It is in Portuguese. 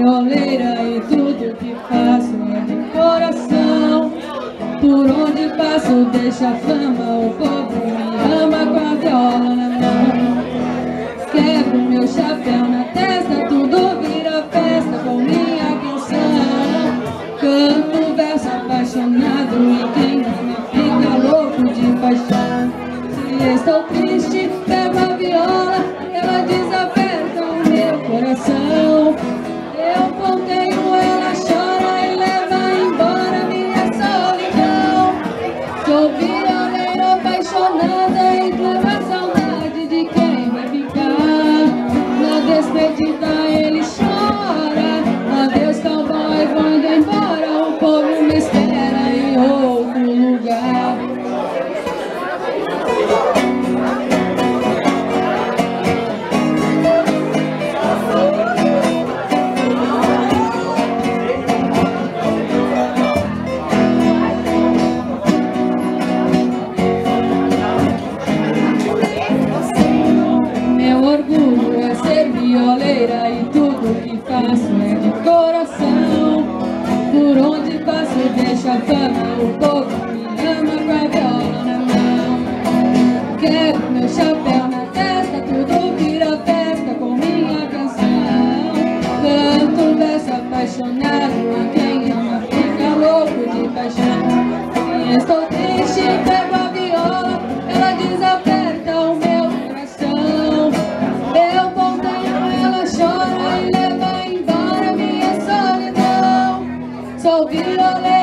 violeira e tudo que faço é de coração. Por onde passo deixa a fama, o povo me ama com a viola na mão. Quebro meu chapéu na testa, tudo vira festa com minha canção. Canto verso apaixonado e quem ama fica louco de paixão. Se estou triste, pego a viola, ela desaperta o meu coração. Eu ponteio, ela chora e leva embora minha solidão. Sou violeira apaixonada e clamo a saudade de quem vai ficar. Na despedida ele chora, adeus cowboy, vou indo embora. O povo me espera em outro lugar. Meu orgulho é ser violeira e tudo que faço é de coração. Por onde passo deixo a fama, o povo me ama com a viola na mão. Quero meu chapéu na testa, tudo vira festa com minha canção. Canto verso apaixonado, a quem ama fica louco de paixão. Se estou triste, pego a viola, ela desaperta o meu coração. Eu ponteio, ela chora e leva embora minha solidão. Sou violeira